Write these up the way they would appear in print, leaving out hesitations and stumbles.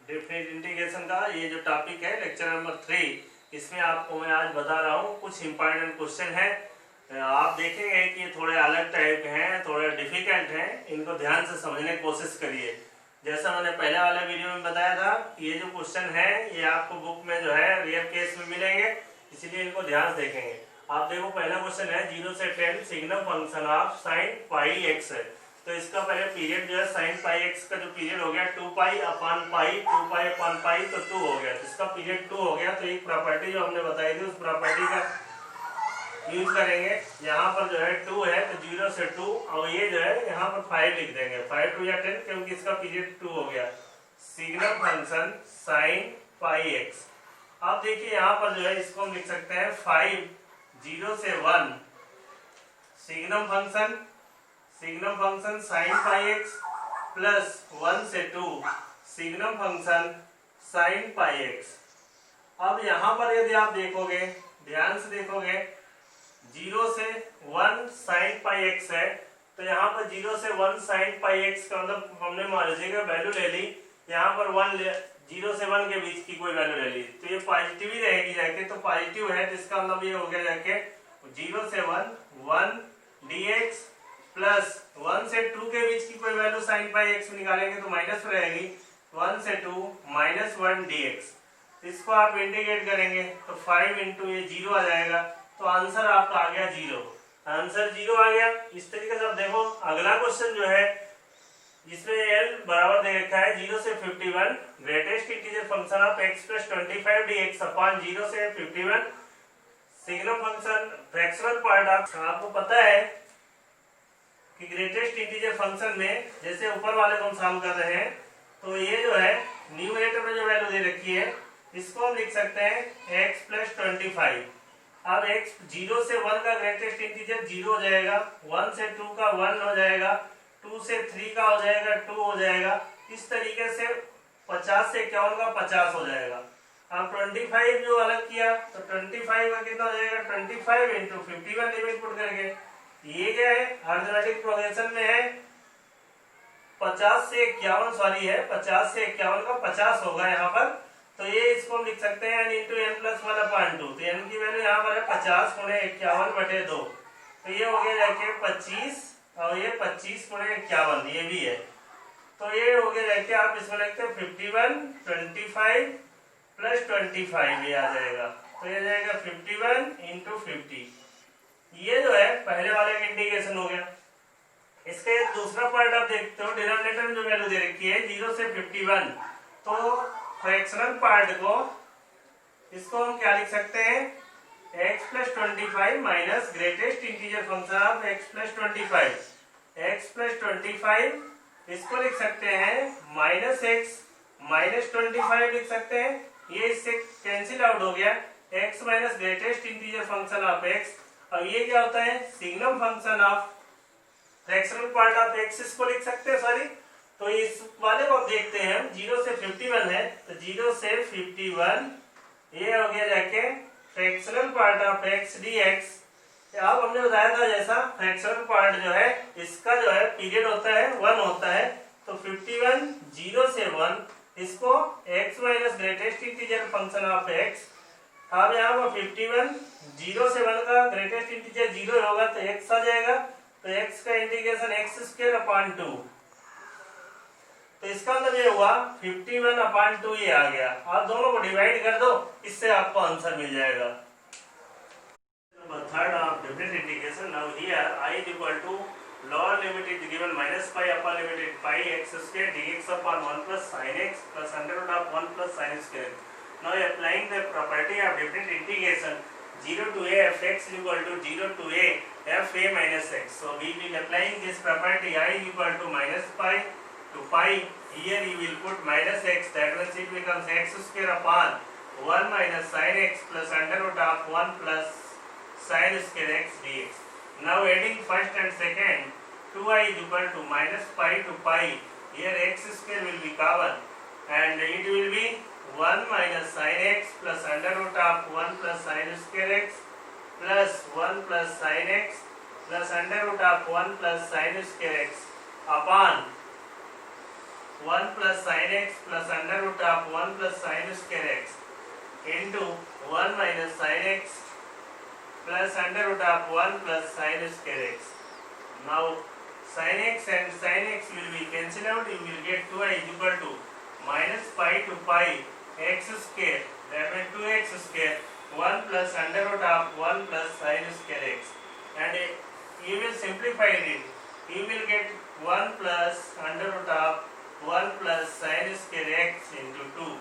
Definite integration का ये जो टॉपिक है लेक्चर नंबर 3, इसमें आपको मैं आज बता रहा हूँ कुछ इंपॉर्टेंट क्वेश्चन है। आप देखेंगे कि ये थोड़े अलग टाइप के हैं, थोड़े डिफिकल्ट हैं, इनको ध्यान से समझने की कोशिश करिए। जैसा मैंने पहले वाले वीडियो में बताया था, ये जो क्वेश्चन है ये आपको बुक में जो है रियल केस में मिलेंगे, इसीलिए इनको ध्यान से देखेंगे। आप देखो, पहला क्वेश्चन है 0 से 10 signum function of sine pi x है। तो इसका पहले पीरियड जो है साइन पाई एक्स का जो पीरियड हो गया 2 पाई अपान पाई, 2 पाई अपान पाई तो 2 हो गया, इसका पीरियड 2 हो गया। तो एक प्रॉपर्टी जो हमने बताई थी उस प्रॉपर्टी का यूज करेंगे। यहाँ पर जो है 2 है तो 0 से 2, और ये जो है यहाँ पर 5 लिख देंगे, 5 2 या 10, क्योंकि इसका पीरियड 2 हो गया। Signum function sine pi x. अब देखिए यहाँ पर जो है इसको हम लिख सकते हैं 5 0 से 1 signum function sine pi x plus 1 से 2 signum function sine pi x. अब यहाँ पर यदि आप देखोगे, ध्यान से देखोगे, 0 से 1 साइन पाई एक्स है, तो यहाँ पर 0 से 1 साइन पाई एक्स का मतलब हमने मान लीजिए वैल्यू ले ली, यहाँ पर 0 से 1 के बीच की कोई वैल्यू ले ली, तो ये पॉजिटिव ही रहेगी जाके, तो पॉजिटिव है, जिसका मतलब ये हो गया जाके 0 से 1 dx प्लस 1 से 2 के बीच की कोई वैल्यू साइन पाई एक्स में निकालेंगे तो माइनस रहेगी, 1 से 2 माइनस 1 dx। इसको आप इंटीग्रेट करेंगे तो 5 इंटू ये 0 आ जाएगा, तो आंसर आपका आ गया 0। आंसर 0 आ गया। इस तरीके से आप देखो अगला क्वेश्चन जो है इसमें l बराबर दे रखा है 0 से 51 greatest integer function of x plus 25 dx upon 0 से 51 signum function fractional part of. आपको पता है कि ग्रेटेस्ट इंटीजर फंक्शन में जैसे ऊपर वाले को हम सॉल्व कर रहे हैं, तो ये जो है न्यूमरेटर में जो वैल्यू दे रखी है इसको हम लिख सकते हैं x प्लस 25। अब x 0 से 1 का ग्रेटेस्ट इंटीजर 0 हो जाएगा, 1 से 2 का 1 हो जाएगा, 2 से 3 का हो जाएगा 2 हो जाएगा। इस तरीके से 50 से 51 का 50 हो जाएगा। अब 25 जो अलग किया तो 25 का कितना हो जाएगा, 25 इंटू 51 लिमिट पुट करके, ये क्या है अरिथमेटिक प्रोग्रेशन में है 50 से 51, सॉरी है 50 से 51 का 50 होगा यहाँ पर, तो ये इसको हम लिख सकते हैं n into n plus 1 upon 2। तो n की वैल्यू यहाँ पर है 50 गुणे 51 बटे 2, तो ये हो गया जाके 25, और ये 25 गुणे 51 ये भी है, तो ये हो गया जाके आप इसमें लिखते हैं 51 25 प्लस 25 ये आ जाएगा, तो ये जाएगा 51 इंटू 50। ये जो है पहले वाले का इंटीग्रेशन हो गया। इसका एक दूसरा पार्ट आप देखते हो, डिनोमिनेटर में जो वैल्यू दे रखी है 0 से 51, तो फ्रैक्शनल पार्ट को इसको हम क्या लिख सकते हैं, x plus 25 minus greatest integer function of x plus 25, x plus 25 इसको लिख सकते हैं माइनस x माइनस 25 लिख सकते हैं, ये इससे कैंसिल आउट हो गया, x minus greatest integer function of x। अब ये क्या होता है signum function of fractional part of x, इसको लिख सकते हैं, सॉरी। तो इस वाले को देखते हैं हम, 0 से 51 है, तो 0 से 51 ये हो गया जाके fractional part of x dx। अब हमने बताया था जैसा फ्रैक्शनल पार्ट जो है इसका जो है पीरियड होता है 1 होता है, तो 51 0 से 1 इसको x minus greatest integer function of x। अब यहाँ पर 51 0 से 1 का ग्रेटेस्ट इंटीजर 0 होगा तो x आ जाएगा, तो x का इंटीग्रेशन x स्क्वायर अपॉन 2, तो इसका मतलब ये हुआ 51 अपॉन 2 ये आ गया। आप दोनों को डिवाइड कर दो, इससे आपको आंसर मिल जाएगा। Third of definite integration. Now here I is equal to lower limit is given minus pi upper limit is pi x square dx upon 1 plus sin x plus under root of 1 plus sin square. Now applying the property of definite integration 0 to a f x is equal to 0 to a f a minus x. So we will applying this property I is equal to minus pi to pi. Here you will put minus x, that means it becomes x square upon 1 minus sin x plus under root of 1 plus sin square x dx. Now adding first and second, 2i is equal to minus pi to pi. Here x square will be common and it will be 1 minus sin x plus under root of 1 plus sin square x plus 1 plus sin x plus under root of 1 plus sin square x upon 1 1 plus sin x plus under root of 1 plus sin square x into 1 minus sin x plus under root of 1 plus sin square x. Now sin x and sin x will be cancelled out. You will get 2i is equal to minus pi to pi x square, that means 2x square 1 plus under root of 1 plus sin square x, and you will simplify it. You will get 1 plus under root of 1 plus sin square x into 2.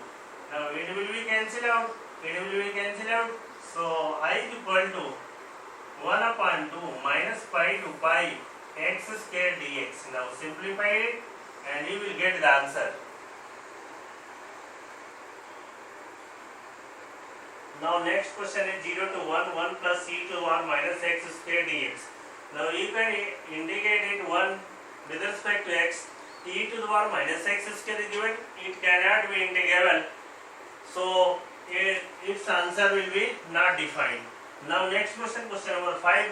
Now it will be cancelled out. It will be cancelled out. So I is equal to 1 upon 2 minus pi to pi x square dx. Now simplify it and you will get the answer. Now next question is 0 to 1, 1 plus e to the power minus x square dx. Now you can indicate it 1 with respect to x. E to the power minus x square is given. It cannot be integrable. So its answer will be not defined. Now next question, question number 5.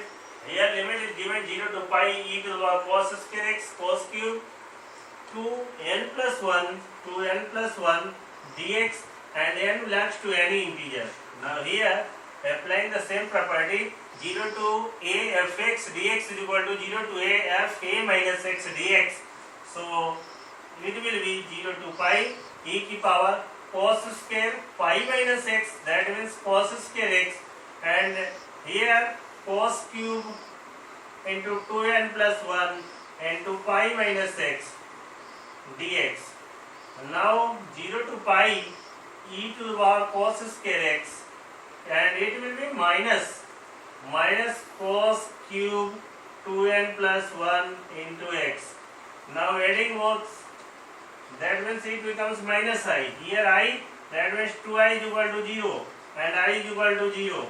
Here limit is given 0 to pi e to the power cos square x cos cube to n plus 1 to n plus 1 dx, and n belongs to any integer. Now here applying the same property, 0 to a fx dx is equal to 0 to a f a minus x dx. So it will be 0 to pi e की power cos square pi minus x, that means cos square x, and here cos cube into 2n plus 1 into pi minus x dx. Now 0 to pi e to the power cos square x, and it will be minus cos cube 2n plus 1 into x. Now adding both, that means it becomes minus I. Here I, that means 2i is equal to 0 and I is equal to 0.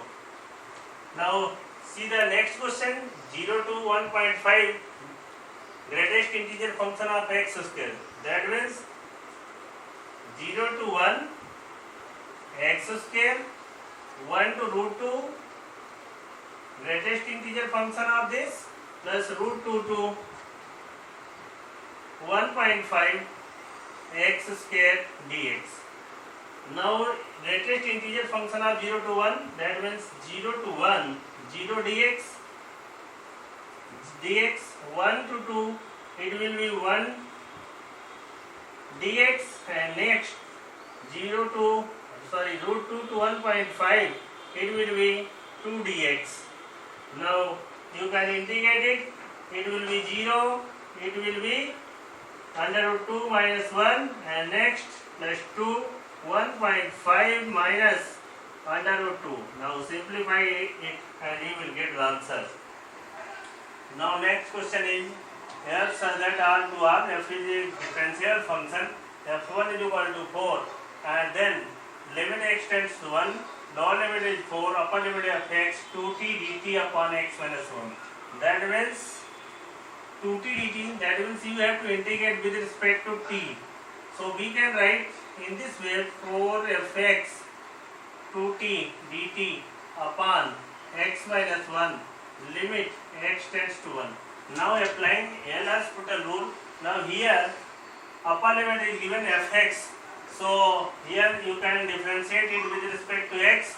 Now see the next question, 0 to 1.5 greatest integer function of x square. That means 0 to 1 x square, 1 to root 2 greatest integer function of this, plus root 2 to 1.5 x square dx. Now greatest integer function of 0 to 1, that means 0 to 1 0 dx, 1 to 2 it will be 1 dx, and next root 2 to 1.5 it will be 2 dx. Now you can integrate it. It will be 0, it will be under root 2 minus 1, and next plus 2, 1.5 minus under root 2. Now simplify it and you will get the answer. Now next question is, f such that R to R, f is a differential function, f1 is equal to 4, and then limit extends to 1, lower limit is 4, upper limit of x 2t dt upon x minus 1. That means 2t dt, that means you have to integrate with respect to t. So we can write in this way, 4fx 2t dt upon x minus 1, limit x tends to 1. Now applying L'Hospital rule, now here upper limit is given fx. So here you can differentiate it with respect to x.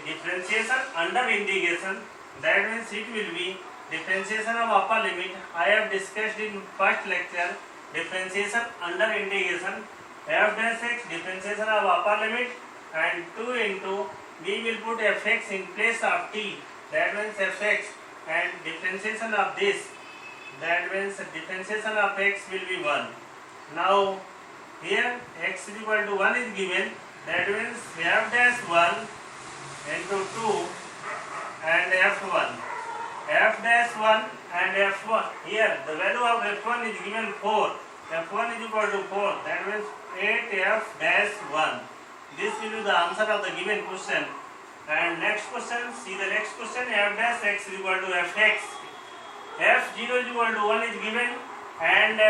Differentiation under integration, that means it will be differentiation of upper limit. I have discussed in first lecture, differentiation under integration, f dash x, differentiation of upper limit, and 2 into, we will put fx in place of t, that means fx, and differentiation of this, that means differentiation of x will be 1. Now here x is equal to 1 is given, that means f dash 1 into 2 and f1. F dash 1 and f1, here the value of f1 is given 4, f1 is equal to 4, that means 8f dash 1. This will be the answer of the given question. And next question, see the next question, f dash x is equal to fx. f0 is equal to 1 is given, and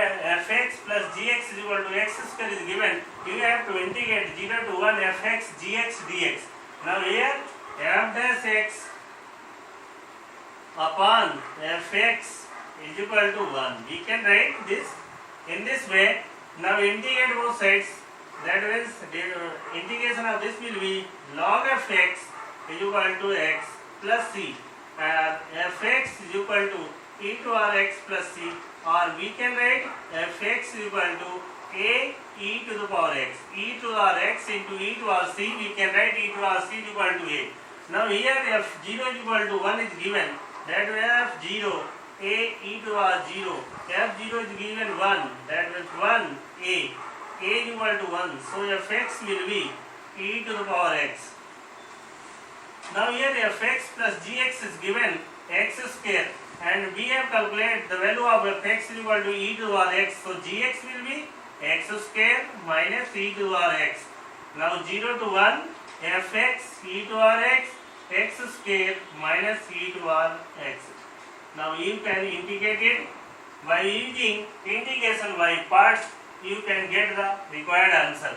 fx plus gx is equal to x square is given. You have to integrate 0 to 1 fx gx dx. Now here f dash x upon fx is equal to 1. We can write this in this way, Now integrate both sides. That means the integration of this will be log of x is equal to x plus c, and fx is equal to e to r x plus c, or we can write fx is equal to a e to the power x, e to r x into e to r c. We can write e to r c is equal to a. Now here f0 is equal to 1 is given. That way f0 a e to r 0, f0 is given 1. That means 1 a is equal to 1. So fx will be e to the power x. Now here fx plus gx is given x square, and we have calculated the value of fx is equal to e to the power x. So gx will be x square minus e to the power x. Now 0 to 1, fx e to the power x, x square minus e to the power x. Now you can integrate it by using integration by parts. You can get the required answer.